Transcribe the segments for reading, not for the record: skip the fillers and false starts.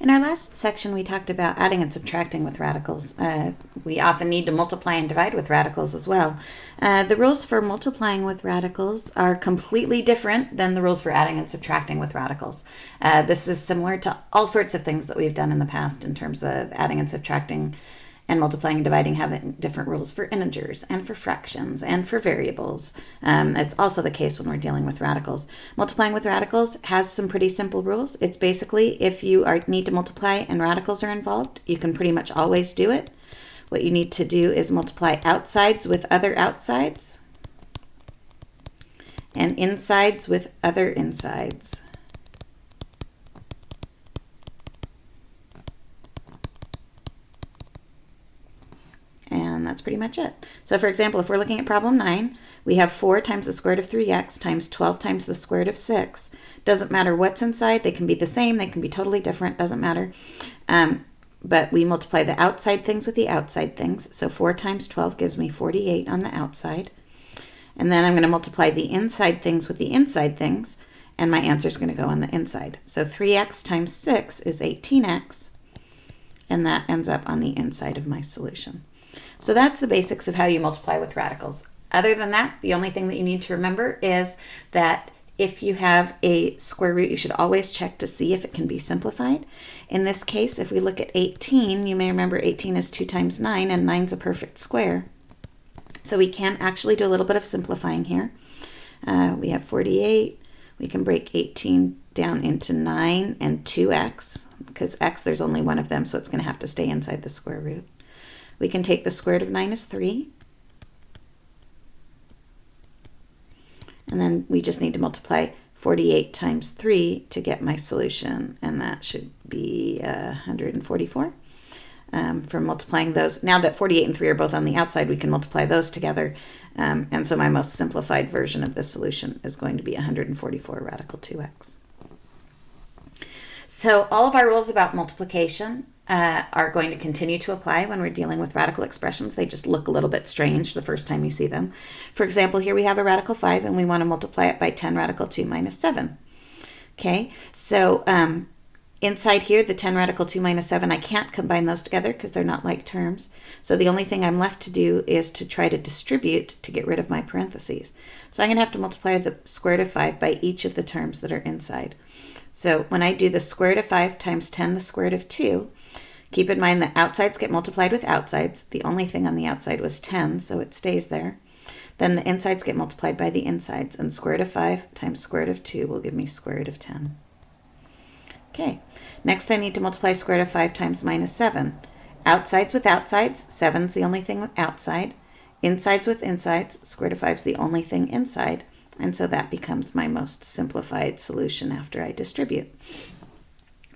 In our last section, we talked about adding and subtracting with radicals. We often need to multiply and divide with radicals as well. The rules for multiplying with radicals are completely different than the rules for adding and subtracting with radicals. This is similar to all sorts of things that we've done in the past in terms of adding and subtracting and multiplying and dividing, having different rules for integers and for fractions and for variables. It's also the case when we're dealing with radicals. Multiplying with radicals has some pretty simple rules. It's basically if you need to multiply and radicals are involved, you can pretty much always do it. What you need to do is multiply outsides with other outsides and insides with other insides. And that's pretty much it. So for example, if we're looking at problem 9, we have 4 times the square root of 3x times 12 times the square root of 6. Doesn't matter what's inside. They can be the same. They can be totally different. Doesn't matter. But we multiply the outside things with the outside things. So 4 times 12 gives me 48 on the outside. And then I'm going to multiply the inside things with the inside things. And my answer is going to go on the inside. So 3x times 6 is 18x. And that ends up on the inside of my solution. So that's the basics of how you multiply with radicals. Other than that, the only thing that you need to remember is that if you have a square root, you should always check to see if it can be simplified. In this case, if we look at 18, you may remember 18 is 2 times 9, and 9 is a perfect square. So we can actually do a little bit of simplifying here. We have 48. We can break 18 down into 9 and 2x, because x, there's only one of them, so it's going to have to stay inside the square root. We can take the square root of 9 is 3. And then we just need to multiply 48 times 3 to get my solution, and that should be 144. From multiplying those, now that 48 and 3 are both on the outside, we can multiply those together. And so my most simplified version of this solution is going to be 144 radical 2x. So all of our rules about multiplication are going to continue to apply when we're dealing with radical expressions. They just look a little bit strange the first time you see them. For example, here we have a radical 5 and we want to multiply it by 10 radical 2 minus 7. Okay, so inside here, the 10 radical 2 minus 7, I can't combine those together because they're not like terms. So the only thing I'm left to do is to try to distribute to get rid of my parentheses. So I'm going to have to multiply the square root of 5 by each of the terms that are inside. So when I do the square root of 5 times 10 the square root of 2, keep in mind that outsides get multiplied with outsides. The only thing on the outside was 10, so it stays there. Then the insides get multiplied by the insides, and square root of 5 times square root of 2 will give me square root of 10. Okay, next I need to multiply square root of 5 times minus 7. Outsides with outsides, 7's the only thing outside. Insides with insides, square root of 5's the only thing inside. And so that becomes my most simplified solution after I distribute.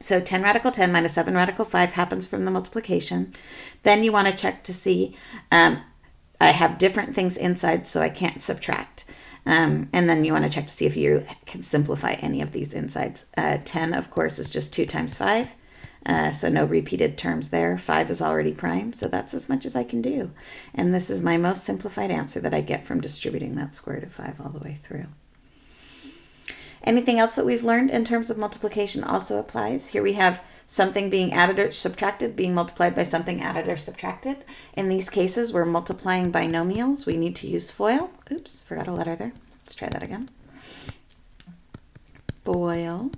So 10 radical 10 minus 7 radical 5 happens from the multiplication. Then you want to check to see, I have different things inside, so I can't subtract. And then you want to check to see if you can simplify any of these insides. 10, of course, is just 2 times 5. So no repeated terms there. 5 is already prime, so that's as much as I can do. And this is my most simplified answer that I get from distributing that square root of 5 all the way through. Anything else that we've learned in terms of multiplication also applies. Here we have something being added or subtracted being multiplied by something added or subtracted. In these cases, we're multiplying binomials. We need to use FOIL. Oops, forgot a letter there. Let's try that again. FOIL.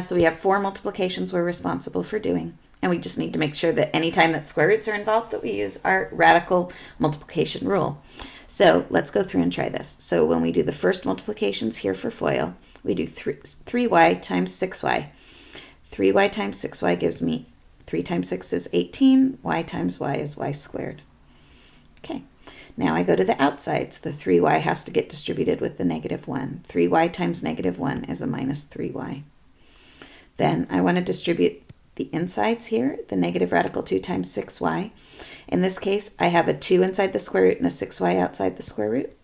So we have 4 multiplications we're responsible for doing. And we just need to make sure that anytime that square roots are involved that we use our radical multiplication rule. So let's go through and try this. So when we do the first multiplications here for FOIL, we do 3y times 6y. 3y times 6y gives me 3 times 6 is 18. Y times y is y squared. Okay. Now I go to the outsides. The 3y has to get distributed with the negative 1. 3y times negative 1 is a minus 3y. Then I want to distribute the insides here, the negative radical 2 times 6y. In this case, I have a 2 inside the square root and a 6y outside the square root.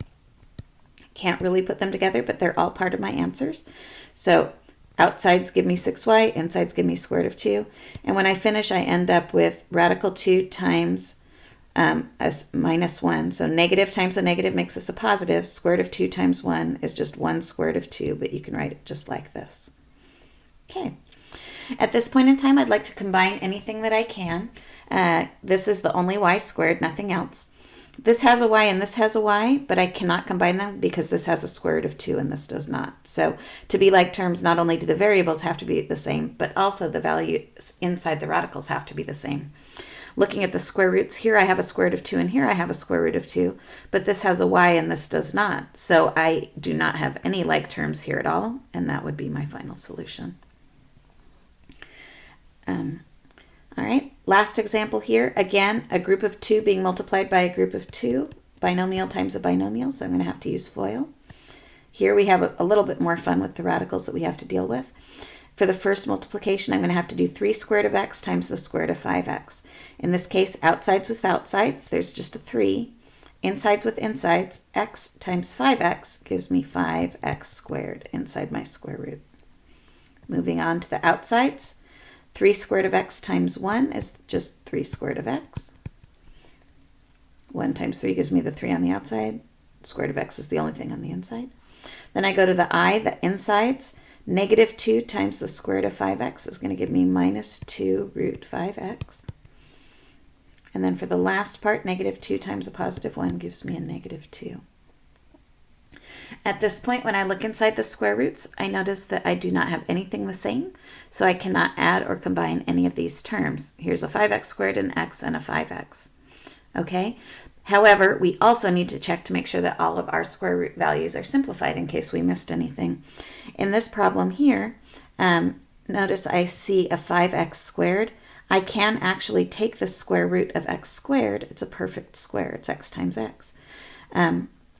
Can't really put them together, but they're all part of my answers. So outsides give me 6y, insides give me square root of 2. And when I finish, I end up with radical 2 times a minus 1. So negative times a negative makes us a positive. Square root of 2 times 1 is just 1 square root of 2, but you can write it just like this. Okay. At this point in time, I'd like to combine anything that I can. This is the only y squared, nothing else. This has a y and this has a y, but I cannot combine them because this has a square root of 2 and this does not. So to be like terms, not only do the variables have to be the same, but also the values inside the radicals have to be the same. Looking at the square roots, here I have a square root of 2 and here I have a square root of 2, but this has a y and this does not. So I do not have any like terms here at all, and that would be my final solution. All right, last example here. Again, a group of 2 being multiplied by a group of 2, binomial times a binomial, so I'm going to have to use FOIL. Here we have a little bit more fun with the radicals that we have to deal with. For the first multiplication, I'm going to have to do 3 squared of x times the square root of 5x. In this case, outsides with outsides, there's just a 3. Insides with insides, x times 5x gives me 5x squared inside my square root. Moving on to the outsides, 3 squared of x times 1 is just 3 squared of x. 1 times 3 gives me the 3 on the outside. Square root of x is the only thing on the inside. Then I go to the insides. Negative 2 times the square root of 5x is going to give me minus 2 root 5x. And then for the last part, negative 2 times a positive 1 gives me a negative 2. At this point, when I look inside the square roots, I notice that I do not have anything the same, so I cannot add or combine any of these terms. Here's a 5x squared, an x, and a 5x. Okay? However, we also need to check to make sure that all of our square root values are simplified in case we missed anything. In this problem here, notice I see a 5x squared. I can actually take the square root of x squared. It's a perfect square. It's x times x.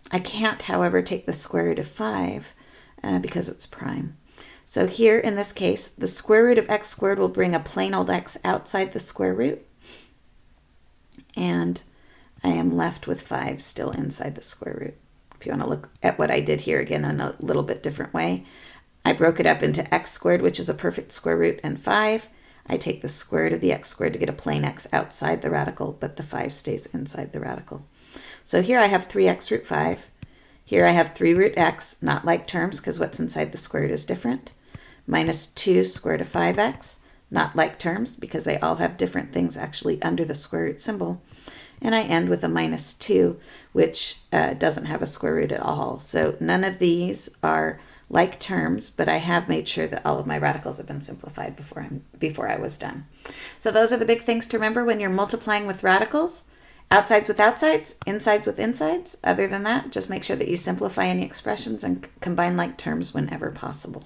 I can't, however, take the square root of 5 because it's prime. So here, in this case, the square root of x squared will bring a plain old x outside the square root. And I am left with 5 still inside the square root. If you want to look at what I did here again in a little bit different way, I broke it up into x squared, which is a perfect square root, and 5. I take the square root of the x squared to get a plain x outside the radical, but the 5 stays inside the radical. So here I have 3x root 5. Here I have 3 root x, not like terms because what's inside the square root is different. Minus 2 square root of 5x, not like terms because they all have different things actually under the square root symbol. And I end with a minus 2, which doesn't have a square root at all. So none of these are like terms, but I have made sure that all of my radicals have been simplified before I was done. So those are the big things to remember when you're multiplying with radicals. Outsides with outsides, insides with insides. Other than that, just make sure that you simplify any expressions and combine like terms whenever possible.